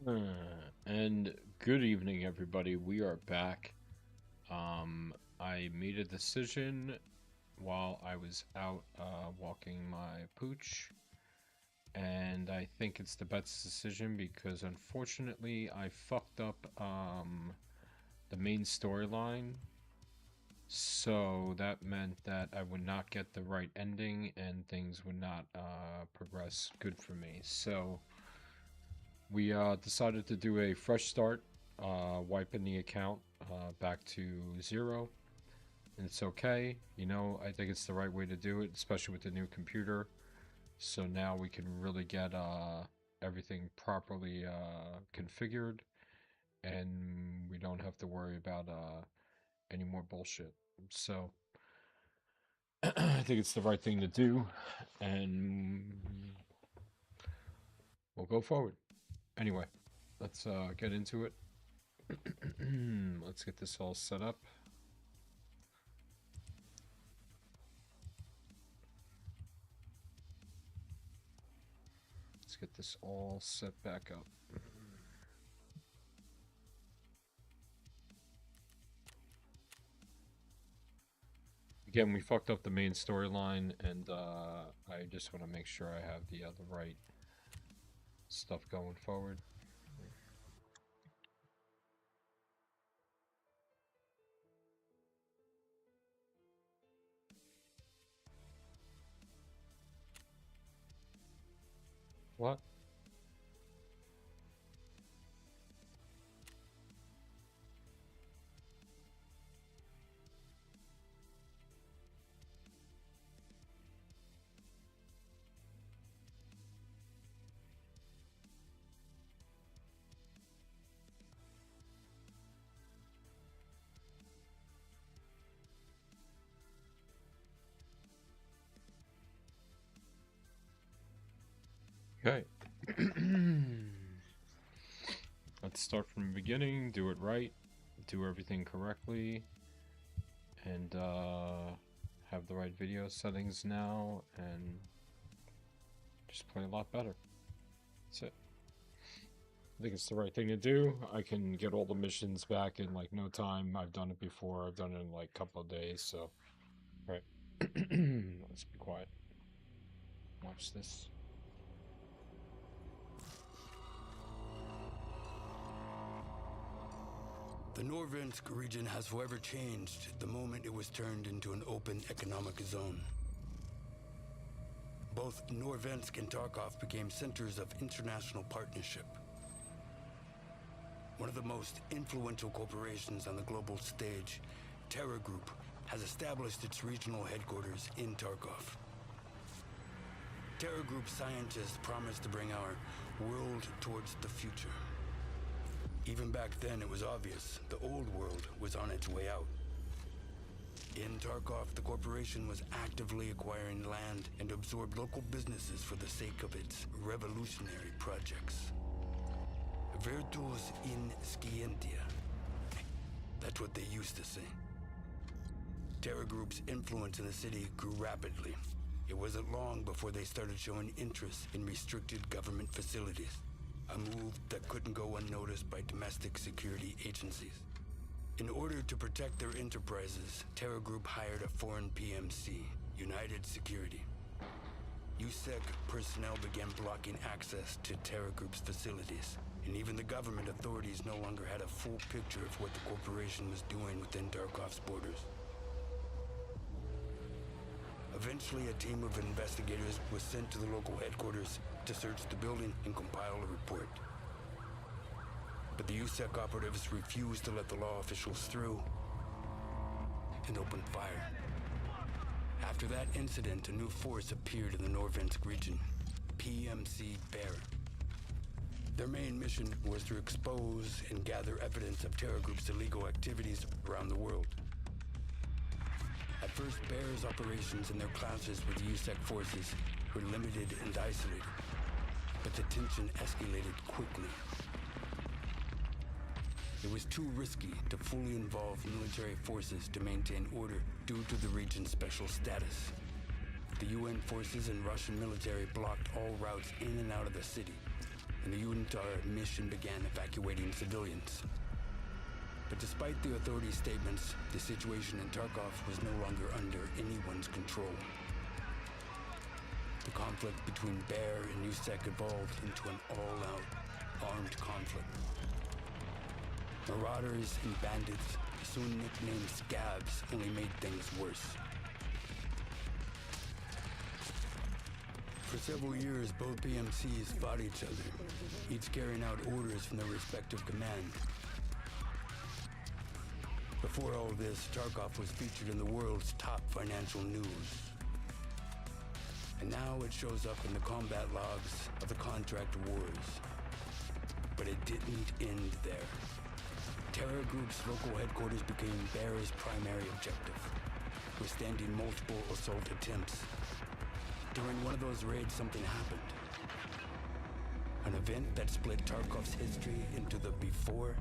And good evening, everybody. We are back. I made a decision while I was out walking my pooch, and I think it's the best decision because unfortunately I fucked up the main storyline. So that meant that I would not get the right ending and things would not progress good for me. So we decided to do a fresh start, wiping the account back to 0. And it's okay. I think it's the right way to do it, especially with the new computer. So now we can really get everything properly configured, and we don't have to worry about any more bullshit. So I think it's the right thing to do, and we'll go forward. Anyway, let's get into it. Let's get this all set up. Let's get this all set back up. Again, we fucked up the main storyline, and I just want to make sure I have the right stuff going forward. What? Okay. Let's start from the beginning, do it right, do everything correctly, and have the right video settings now, and just play a lot better. That's it. I think it's the right thing to do. I can get all the missions back in like no time. I've done it before. I've done it in like a couple of days, so. All right. Let's be quiet. Watch this. The Norvensk region has forever changed the moment it was turned into an open economic zone. Both Norvensk and Tarkov became centers of international partnership. One of the most influential corporations on the global stage, Terra Group, has established its regional headquarters in Tarkov. Terra Group scientists promised to bring our world towards the future. Even back then, it was obvious the old world was on its way out. In Tarkov, the corporation was actively acquiring land and absorbed local businesses for the sake of its revolutionary projects. Virtus in scientia. That's what they used to say. Terra Group's influence in the city grew rapidly. It wasn't long before they started showing interest in restricted government facilities. A move that couldn't go unnoticed by domestic security agencies. In order to protect their enterprises, Terra Group hired a foreign PMC, United Security. USEC personnel began blocking access to Terra Group's facilities, and even the government authorities no longer had a full picture of what the corporation was doing within Tarkov's borders. Eventually, a team of investigators was sent to the local headquarters to search the building and compile a report. But the USEC operatives refused to let the law officials through and opened fire. After that incident, a new force appeared in the Norvensk region, PMC Bear. Their main mission was to expose and gather evidence of Terra Group's illegal activities around the world. At first, Bear's operations and their clashes with the USEC forces were limited and isolated, but the tension escalated quickly. It was too risky to fully involve military forces to maintain order due to the region's special status. The UN forces and Russian military blocked all routes in and out of the city. and the Untar mission began evacuating civilians. But despite the authorities' statements, the situation in Tarkov was no longer under anyone's control. The conflict between Bear and USEC evolved into an all-out armed conflict. Marauders and bandits, soon nicknamed Scabs, only made things worse. For several years, both PMCs fought each other, each carrying out orders from their respective command. Before all this, Tarkov was featured in the world's top financial news. And now it shows up in the combat logs of the contract wars. But it didn't end there. Terror Group's local headquarters became Bear's primary objective, withstanding multiple assault attempts. During one of those raids, something happened. An event that split Tarkov's history into the before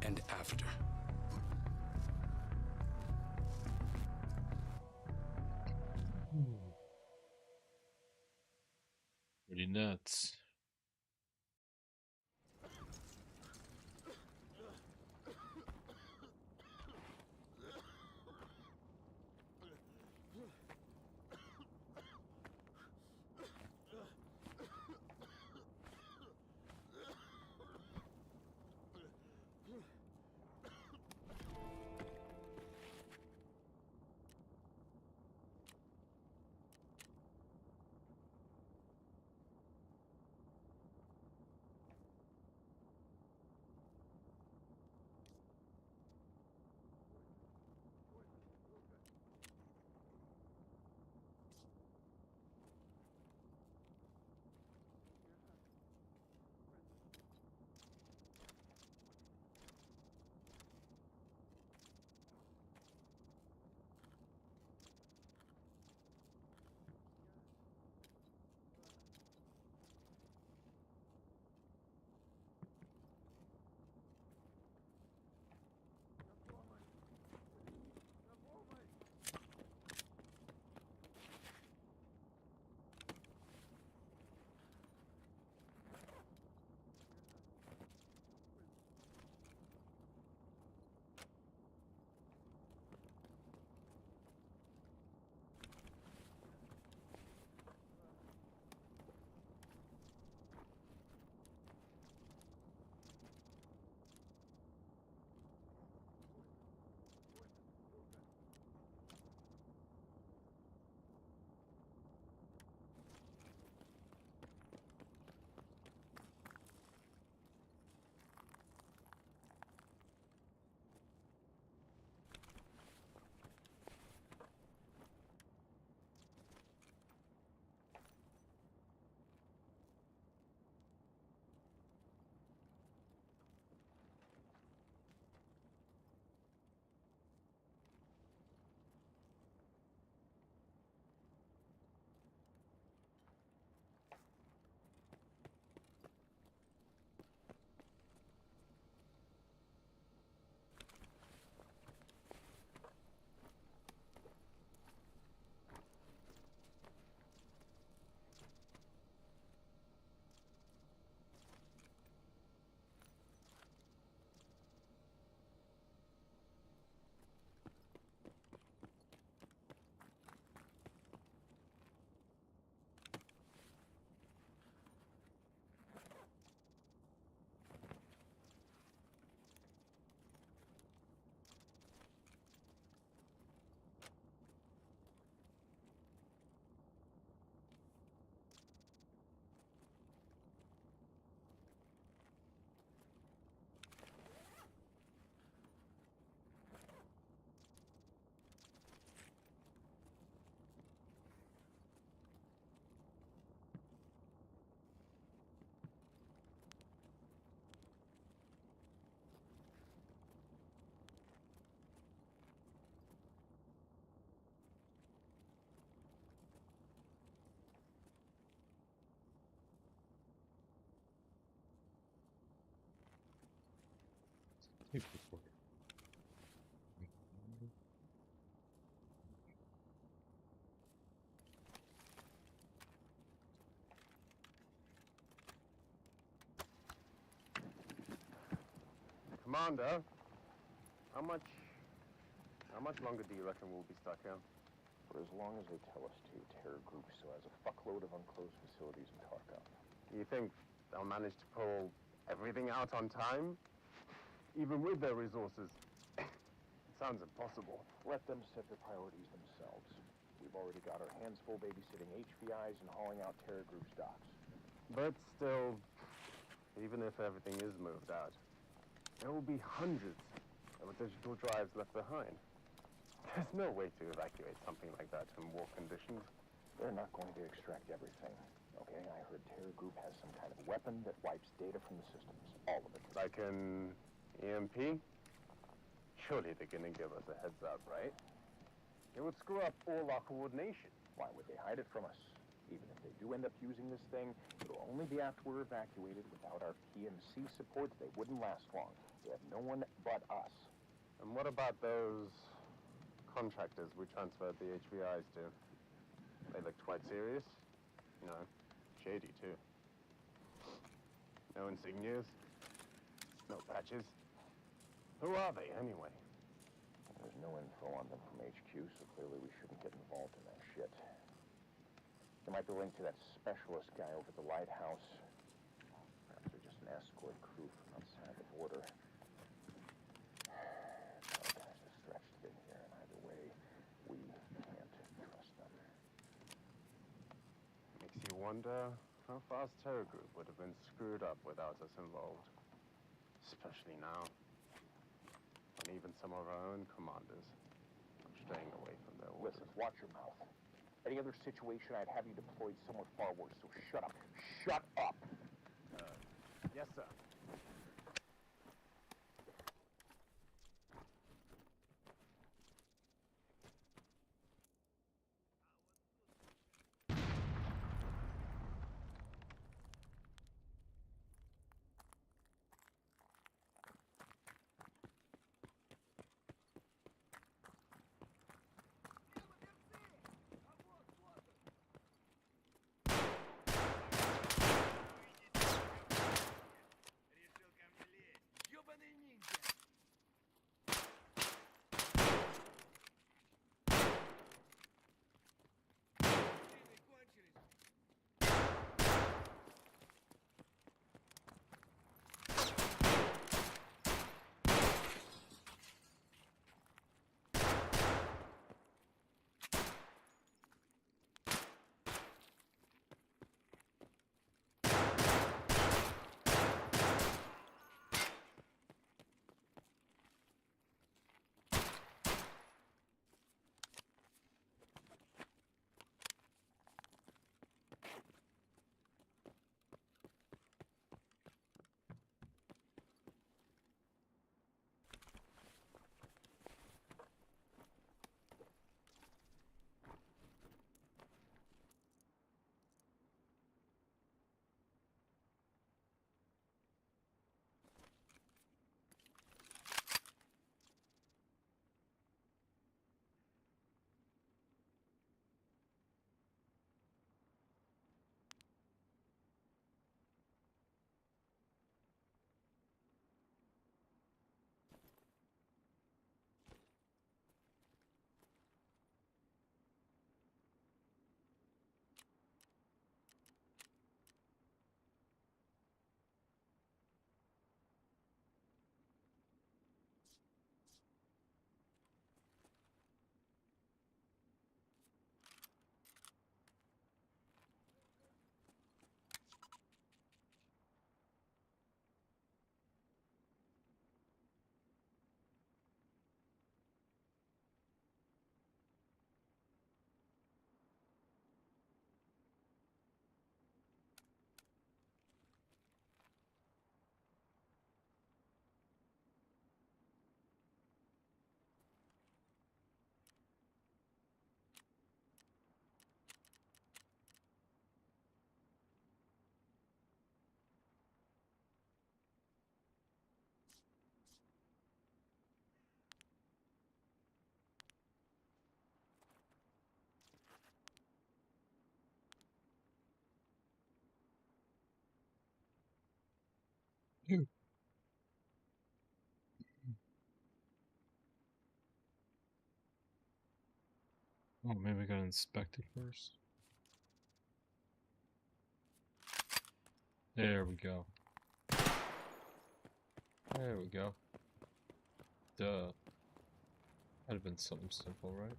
and after. Pretty nuts. Tape recorder. Commander, how much longer do you reckon we'll be stuck here? For as long as they tell us to, Terror Group still has a fuckload of unclosed facilities in Tarkov. You think they'll manage to pull everything out on time? Even with their resources? It sounds impossible. Let them set their priorities themselves. We've already got our hands full babysitting HVIs and hauling out Terror Group's docks. But still, even if everything is moved out, there will be hundreds of digital drives left behind. There's no way to evacuate something like that in war conditions. They're not going to extract everything. Okay, I heard Terror Group has some kind of weapon that wipes data from the systems. All of it. Like an EMP? Surely they're gonna give us a heads up, right? It would screw up all our coordination. Why would they hide it from us? Even if they do end up using this thing, it'll only be after we're evacuated. Without our PMC support, they wouldn't last long. They have no one but us. And what about those contractors we transferred the HVIs to? They looked quite serious. You know, shady too. No insignias. No patches. Who are they anyway? There's no info on them from HQ, so clearly we shouldn't get involved in that shit. There might be a link to that specialist guy over at the lighthouse. Perhaps they're just an escort crew from outside the border. Our guys are stretched thin here, and either way, we can't trust them. Makes you wonder how fast Terror Group would have been screwed up without us involved. Especially now, when even some of our own commanders are straying away from their orders. Listen, watch your mouth. Any other situation, I'd have you deployed somewhere far worse, so shut up. Shut up! Yes, sir. Oh, maybe I gotta inspect it first. There we go. There we go. Duh. That'd have been something simple, right?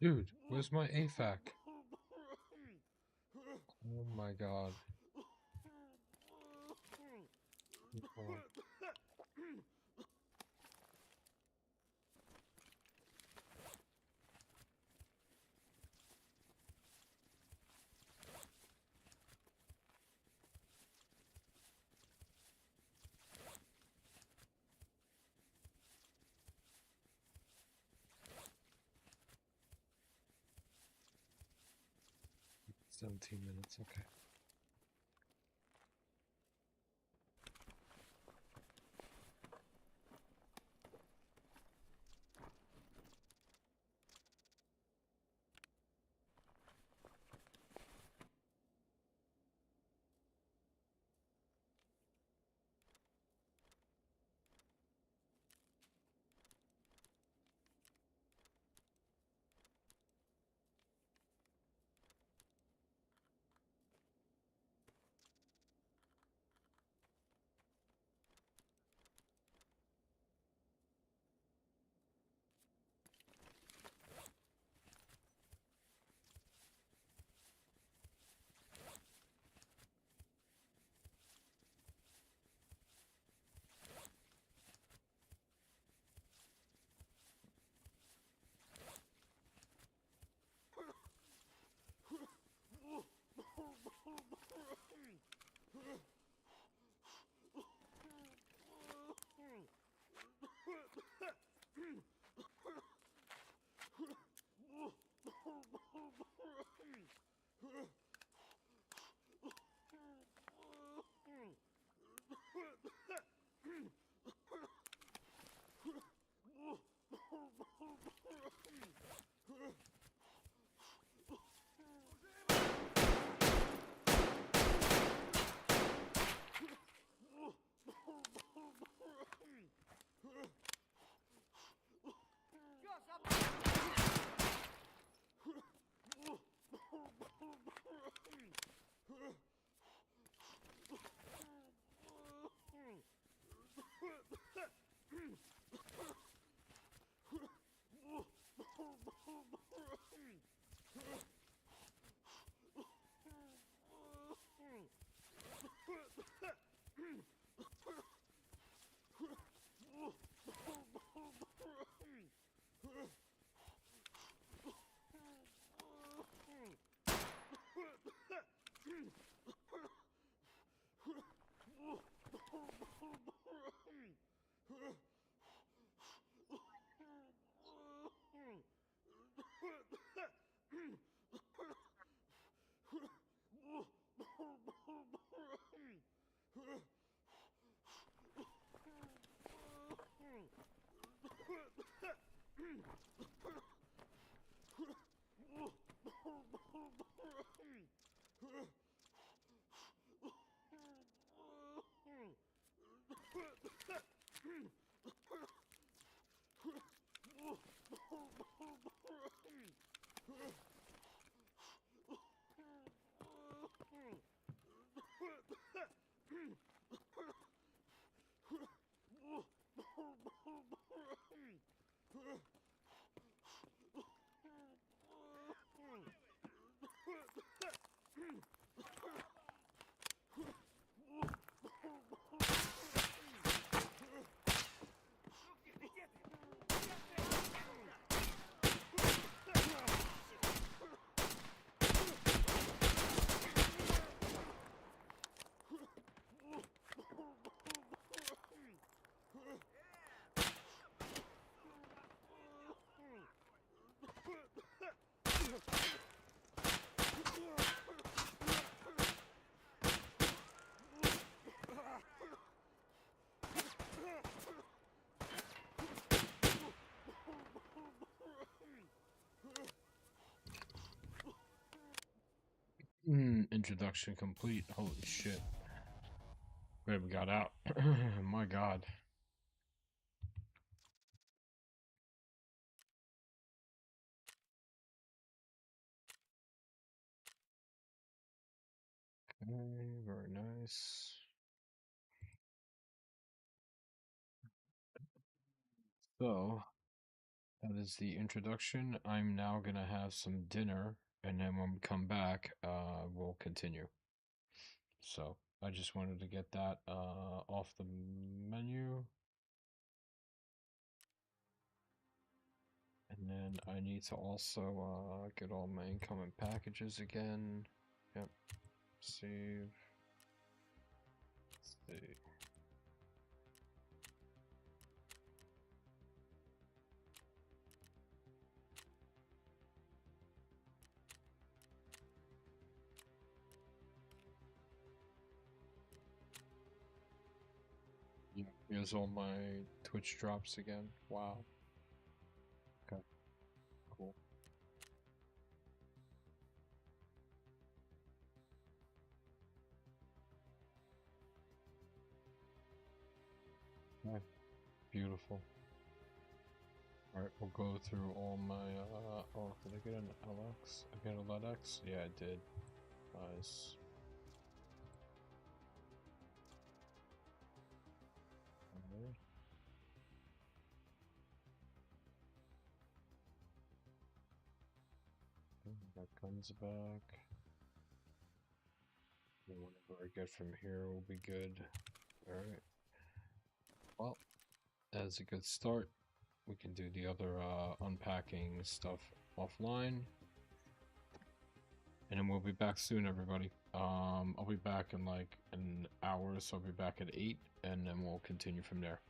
Dude, where's my AFAC? Oh my god. Hold on. $17, okay. Introduction complete. Holy shit. Glad we got out. My god. Okay, very nice. So, that is the introduction. I'm now gonna have some dinner, and then when we come back, we'll continue. So, I just wanted to get that off the menu. And then I need to also get all my incoming packages again. Yep. Save. Save. Yeah, here's all my Twitch drops again. Wow. Okay, cool. Okay, beautiful. Alright, we'll go through all my, oh, did I get an LX? I got a LEDX? Yeah, I did. Nice. Alright. Got guns back. Whatever I get from here will be good. Alright. Well, as a good start, we can do the other unpacking stuff offline. And then we'll be back soon, everybody. I'll be back in like an hour, so I'll be back at 8, and then we'll continue from there.